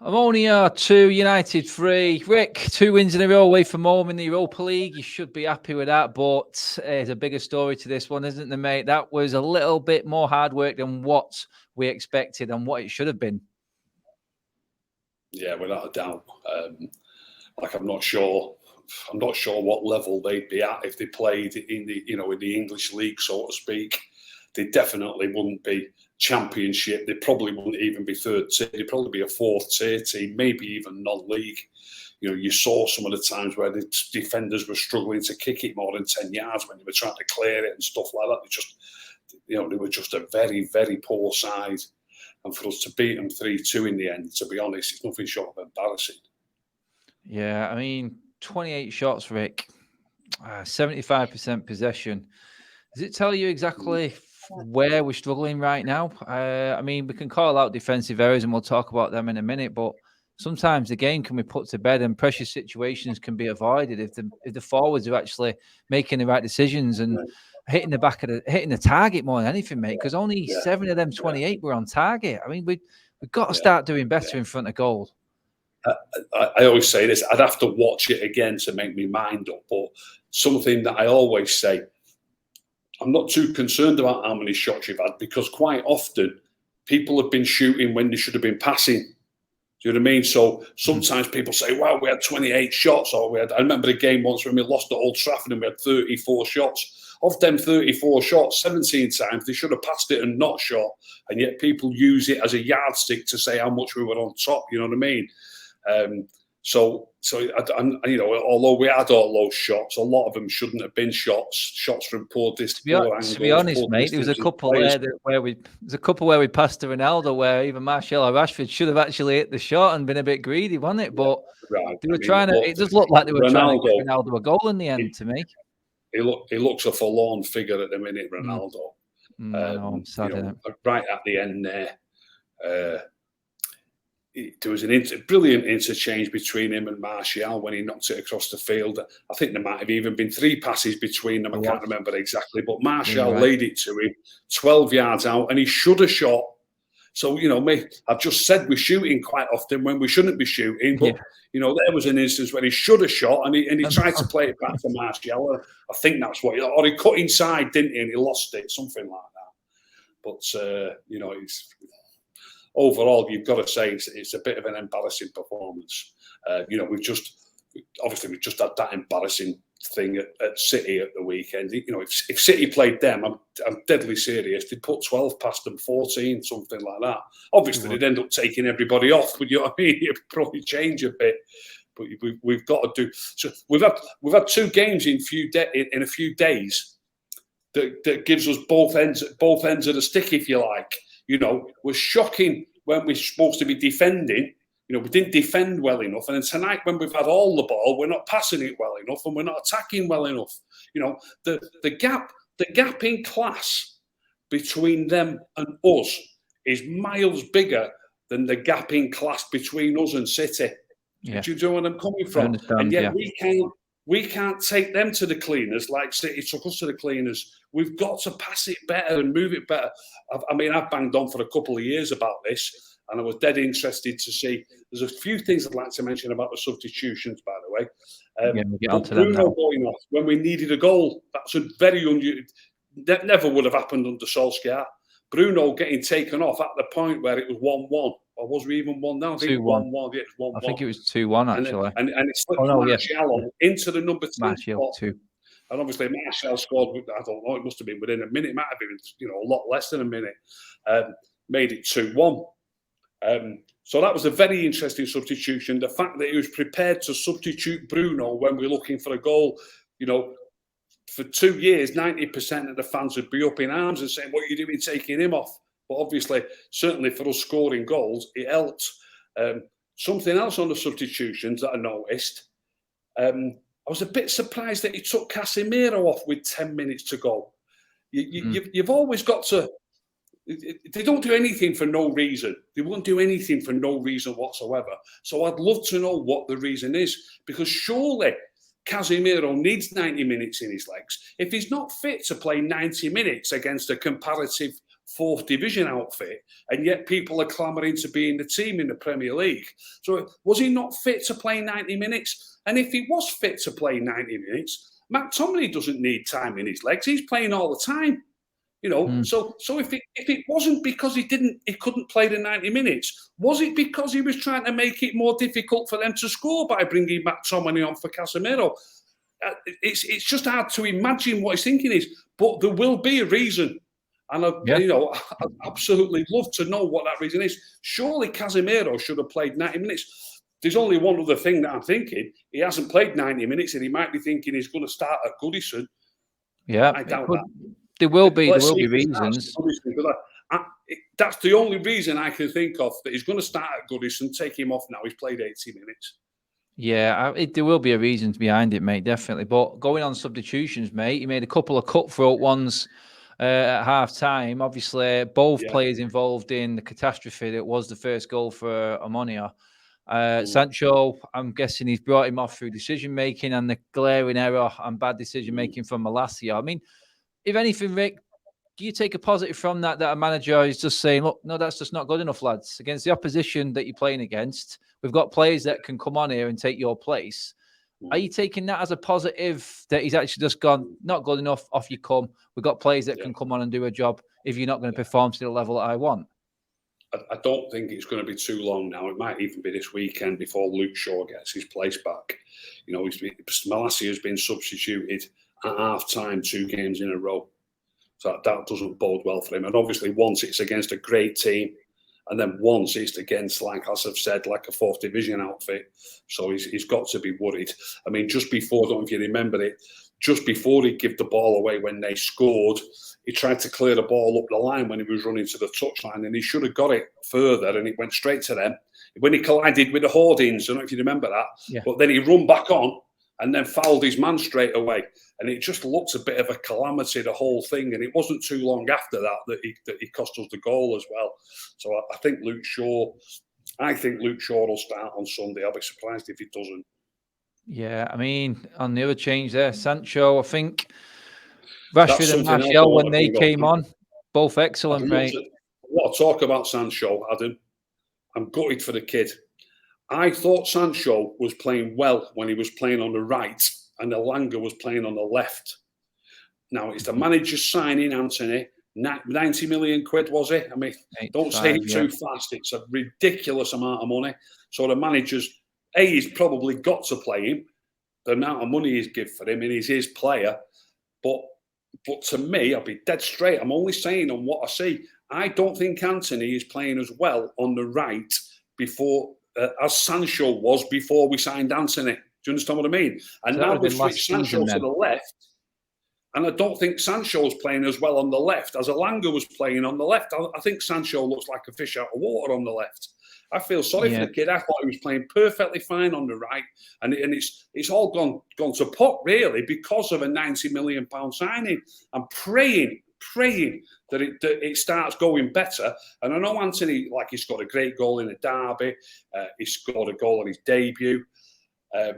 Omonia 2, United 3. Rick, 2 wins in a row away from home in the Europa League. You should be happy with that, but there's a bigger story to this one, isn't there, mate? That was a little bit more hard work than what we expected and what it should have been. Yeah, without a doubt. I'm not sure what level they'd be at if they played in the in the English league, so to speak. They definitely wouldn't be Championship. They probably wouldn't even be third tier. They'd probably be a fourth tier team, maybe even non-league. You saw some of the times where the defenders were struggling to kick it more than 10 yards when they were trying to clear it and stuff like that. They were just a very, very poor side. And for us to beat them 3-2 in the end, to be honest, it's nothing short of embarrassing. Yeah, I mean, 28 shots, Rick, 75% possession. Does it tell you exactly where we're struggling right now? I mean, we can call out defensive errors and we'll talk about them in a minute, but sometimes the game can be put to bed and pressure situations can be avoided if the forwards are actually making the right decisions and hitting the target more than anything, mate, because only 7 of them 28 were on target. I mean, we've got to start doing better in front of goal. I always say this, I'd have to watch it again to make my mind up, but something that I always say, I'm not too concerned about how many shots you've had because quite often people have been shooting when they should have been passing. Do you know what I mean? So sometimes people say, wow, we had 28 shots. I remember a game once when we lost at Old Trafford and we had 34 shots. Of them 34 shots, 17 times they should have passed it and not shot. And yet people use it as a yardstick to say how much we were on top. You know what I mean? Although we had all those shots, a lot of them shouldn't have been shots from poor distance. To be honest, mate, there was a couple where we passed to Ronaldo where even Martial or Rashford should have actually hit the shot and been a bit greedy, wasn't it? But they were trying to. It does look like they were trying to get Ronaldo a goal in the end to me. He looks a forlorn figure at the minute, Ronaldo. I'm sad, right at the end there. There was a brilliant interchange between him and Martial when he knocked it across the field. I think there might have even been 3 passes between them. I can't remember exactly, but Martial laid it to him 12 yards out and he should have shot. So, I've just said we're shooting quite often when we shouldn't be shooting. But, there was an instance where he should have shot and he tried to play it back to Martial. I think that's what or he cut inside, didn't he? And he lost it, something like that. But, overall, you've got to say it's a bit of an embarrassing performance. We've just had that embarrassing thing at City at the weekend. If City played them, I'm deadly serious. They'd put 12 past them, 14, something like that. Obviously, they'd end up taking everybody off. But you know what I mean? It'd probably change a bit. But we've got to do. So we've had 2 games in a few days that gives us both ends of the stick, if you like. We're shocking when we're supposed to be defending. We didn't defend well enough. And then tonight, when we've had all the ball, we're not passing it well enough and we're not attacking well enough. The gap in class between them and us is miles bigger than the gap in class between us and City. Yeah. Do you know where I'm coming from? And yet we can't take them to the cleaners like City took us to the cleaners. We've got to pass it better and move it better. I've banged on for a couple of years about this, and I was dead interested to see. There's a few things I'd like to mention about the substitutions, by the way. We'll get onto Bruno them now. going off when we needed a goal. That's a very unusual. That never would have happened under Solskjaer. Bruno getting taken off at the point where it was 1-1. Or was we even 1-0? I think 2-1. Yeah, 1-1. I think it was 2-1, actually. And it slipped Martial into the number 2 Martial, spot. And obviously Martial scored, I don't know, it must have been within a minute. It might have been, a lot less than a minute. Made it 2-1. So that was a very interesting substitution. The fact that he was prepared to substitute Bruno when we're looking for a goal, for 2 years, 90% of the fans would be up in arms and saying, what are you doing taking him off? But obviously, certainly for us scoring goals, it helped. Something else on the substitutions that I noticed, I was a bit surprised that he took Casemiro off with 10 minutes to go. You've always got to... They don't do anything for no reason. They won't do anything for no reason whatsoever. So I'd love to know what the reason is, because surely Casemiro needs 90 minutes in his legs. If he's not fit to play 90 minutes against a comparative fourth division outfit, and yet people are clamouring to be in the team in the Premier League. So was he not fit to play 90 minutes? And if he was fit to play 90 minutes, McTominay doesn't need time in his legs. He's playing all the time. You know, so if it wasn't because he couldn't play the 90 minutes, was it because he was trying to make it more difficult for them to score by bringing McTominay on for Casemiro? It's just hard to imagine what his thinking is, but there will be a reason. And I'd absolutely love to know what that reason is. Surely Casemiro should have played 90 minutes. There's only one other thing that I'm thinking. He hasn't played 90 minutes, and he might be thinking he's going to start at Goodison. Yeah, I doubt that. There will be reasons. That's the only reason I can think of, that he's going to start at Goodison, take him off now. He's played 80 minutes. Yeah, there will be a reason behind it, mate, definitely. But going on substitutions, mate, he made a couple of cutthroat ones at half-time. Obviously, both players involved in the catastrophe that was the first goal for Omonia. Sancho, I'm guessing he's brought him off through decision-making and the glaring error and bad decision-making from Malacia. I mean, if anything, Rick, do you take a positive from that a manager is just saying, look, no, that's just not good enough, lads. Against the opposition that you're playing against, we've got players that can come on here and take your place. Are you taking that as a positive, that he's actually just gone, not good enough, off you come? We've got players that can come on and do a job if you're not going to perform to the level that I want? I don't think it's going to be too long now. It might even be this weekend before Luke Shaw gets his place back. You know, Malacia has been substituted at half-time 2 games in a row. So that doesn't bode well for him. And obviously, once it's against a great team, and then once it's against, like as I've said, like a 4th division outfit. So he's got to be worried. I mean, just before, I don't know if you remember it, just before he gave the ball away when they scored, he tried to clear the ball up the line when he was running to the touchline, and he should have got it further, and it went straight to them. When he collided with the hoardings, I don't know if you remember that, but then he run back on and then fouled his man straight away. And it just looked a bit of a calamity, the whole thing. And it wasn't too long after that he cost us the goal as well. So I think Luke Shaw will start on Sunday. I'll be surprised if he doesn't. Yeah, I mean, on the other change there, Sancho, I think Rashford and Martial, when they came on, both excellent, mate. What I talk about Sancho, Adam, I'm gutted for the kid. I thought Sancho was playing well when he was playing on the right and Elanga was playing on the left. Now, it's the manager's signing, Anthony. 90 million quid, was it? I mean, don't say it too fast. It's a ridiculous amount of money. So the manager's, he's probably got to play him. The amount of money he's given for him, and he's his player. But to me, I'll be dead straight. I'm only saying on what I see. I don't think Anthony is playing as well on the right before as Sancho was before we signed Anthony. Do you understand what I mean? And so now we've switched Sancho to the left. And I don't think Sancho's playing as well on the left as Elanga was playing on the left. I think Sancho looks like a fish out of water on the left. I feel sorry for the kid. I thought he was playing perfectly fine on the right. And it's all gone to pot, really, because of a £90 million signing. I'm praying that it starts going better. And I know Anthony, like, he scored a great goal in a derby. He scored a goal on his debut. I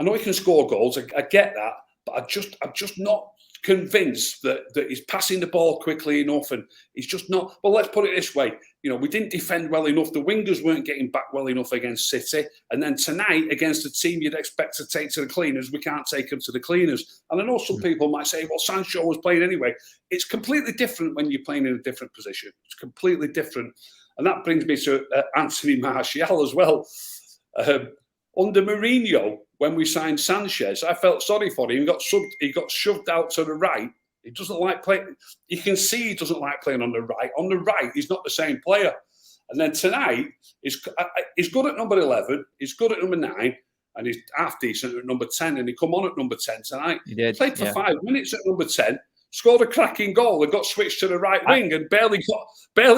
know he can score goals. I get that. But I'm just not convinced that he's passing the ball quickly enough, and he's just not. Well, let's put it this way: we didn't defend well enough. The wingers weren't getting back well enough against City, and then tonight against a team you'd expect to take to the cleaners, we can't take them to the cleaners. And I know some people might say, "Well, Sancho was playing anyway." It's completely different when you're playing in a different position. It's completely different, and that brings me to Anthony Martial as well. Under Mourinho, when we signed Sanchez, I felt sorry for him. He got shoved out to the right. He doesn't like playing. You can see he doesn't like playing on the right. On the right, he's not the same player. And then tonight, he's good at number 11. He's good at number 9. And he's half decent at number 10. And he come on at number 10 tonight. He did. Played for 5 minutes at number 10. Scored a cracking goal and got switched to the right wing and barely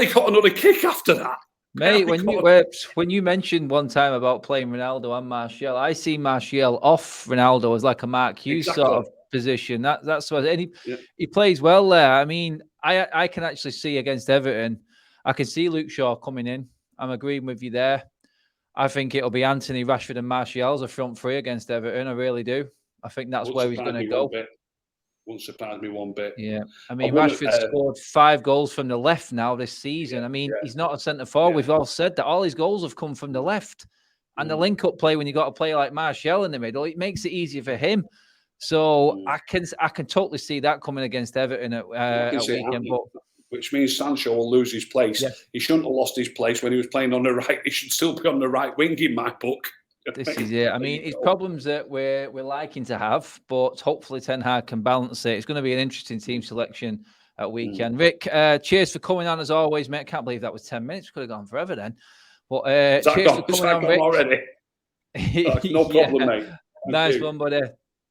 got another kick after that. Mate, when you mentioned one time about playing Ronaldo and Martial, I see Martial off Ronaldo as like a Mark Hughes sort of position. That's what, and he plays well there. I mean, I can actually see against Everton, I can see Luke Shaw coming in. I'm agreeing with you there. I think it'll be Anthony, Rashford, and Martial as a front three against Everton. I really do. I think that's where he's going to go. Wouldn't surprise me one bit. Yeah, I mean, Rashford scored 5 goals from the left now this season. I mean, he's not a centre forward. We've all said that all his goals have come from the left, and the link-up play when you got a player like Martial in the middle, it makes it easier for him. So I can totally see that coming against Everton at weekend. But which means Sancho will lose his place. Yeah. He shouldn't have lost his place when he was playing on the right. He should still be on the right wing in my book. This is it. I mean, it's problems that we're liking to have, but hopefully Ten Hag can balance it. It's going to be an interesting team selection at weekend. Rick, cheers for coming on as always, mate. I can't believe that was 10 minutes. Could have gone forever then. But cheers for coming on, Rick. Already? No problem, mate. Nice one, buddy.